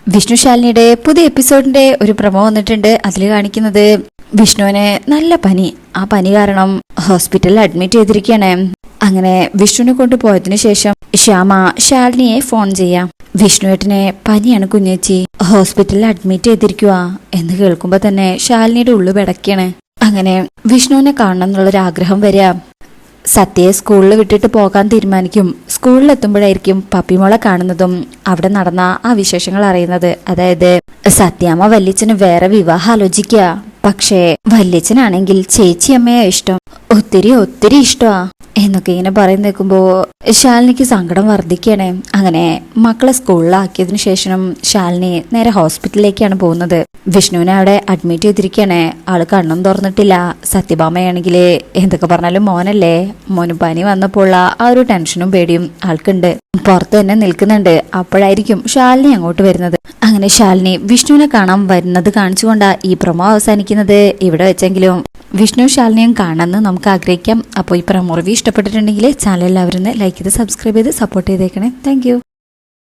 വിഷ്ണു ശാലിനിയുടെ പുതിയ എപ്പിസോഡിന്റെ ഒരു പ്രൊമോ വന്നിട്ടുണ്ട്. അതിൽ കാണിക്കുന്നത് വിഷ്ണുവിന് നല്ല പനി. ആ പനി കാരണം ഹോസ്പിറ്റലിൽ അഡ്മിറ്റ് ചെയ്തിരിക്കുകയാണ്. അങ്ങനെ വിഷ്ണുവിനെ കൊണ്ടുപോയതിനു ശേഷം ശ്യാമ ശാലിനിയെ ഫോൺ ചെയ്യാം. വിഷ്ണുവേട്ടനെ പനിയാണ് കുഞ്ഞേച്ചി, ഹോസ്പിറ്റലിൽ അഡ്മിറ്റ് ചെയ്തിരിക്കുക എന്ന് കേൾക്കുമ്പോ തന്നെ ശാലിനിയുടെ ഉള്ളു പിടയ്ക്കാണ്. അങ്ങനെ വിഷ്ണുവിനെ കാണണം എന്നുള്ളൊരാഗ്രഹം വരിക. സത്യയെ സ്കൂളിൽ വിട്ടിട്ട് പോകാൻ തീരുമാനിക്കും. സ്കൂളിലെത്തുമ്പോഴായിരിക്കും പപ്പിമോളെ കാണുന്നതും അവിടെ നടന്ന ആ വിശേഷങ്ങൾ അറിയുന്നത്. അതായത് സത്യാമ്മ വല്യച്ഛന് വേറെ വിവാഹം ആലോചിക്കുക. പക്ഷേ വല്യച്ഛനാണെങ്കിൽ ചേച്ചിയമ്മയെ ഇഷ്ടം, ഒത്തിരി ഇഷ്ടമാ എന്നൊക്കെ ഇങ്ങനെ പറയുന്ന നിൽക്കുമ്പോ ശാലിനിക്ക് സങ്കടം വർദ്ധിക്കുകയാണ്. അങ്ങനെ മക്കളെ സ്കൂളിലാക്കിയതിനു ശേഷം ശാലിനി നേരെ ഹോസ്പിറ്റലിലേക്കാണ് പോകുന്നത്. വിഷ്ണുവിനെ അവിടെ അഡ്മിറ്റ് ചെയ്തിരിക്കുകയാണ്. ആള് കണ്ണും തുറന്നിട്ടില്ല. സത്യഭാമയാണെങ്കിൽ എന്തൊക്കെ പറഞ്ഞാലും മോനല്ലേ, മോന് പനി വന്നപ്പോൾ ആ ഒരു ടെൻഷനും പേടിയും ആൾക്കുണ്ട്. പുറത്ത് തന്നെ നിൽക്കുന്നുണ്ട്. അപ്പോഴായിരിക്കും ശാലിനി അങ്ങോട്ട് വരുന്നത്. അങ്ങനെ ശാലിനി വിഷ്ണുവിനെ കാണാൻ വരുന്നത് കാണിച്ചുകൊണ്ടാ ഈ പ്രൊമോ അവസാനിക്കുന്നത്. ഇവിടെ വെച്ചെങ്കിലും വിഷ്ണു ശാലിനിയും കാണാമെന്ന് നമുക്ക് ആഗ്രഹിക്കാം. അപ്പോൾ ഈ പ്രൊമോ റിവ്യൂ ഇഷ്ടപ്പെട്ടിട്ടുണ്ടെങ്കിൽ ചാനൽ എല്ലാവരും ലൈക്ക് ചെയ്ത് സബ്സ്ക്രൈബ് ചെയ്ത് സപ്പോർട്ട് ചെയ്തേക്കണേ. താങ്ക്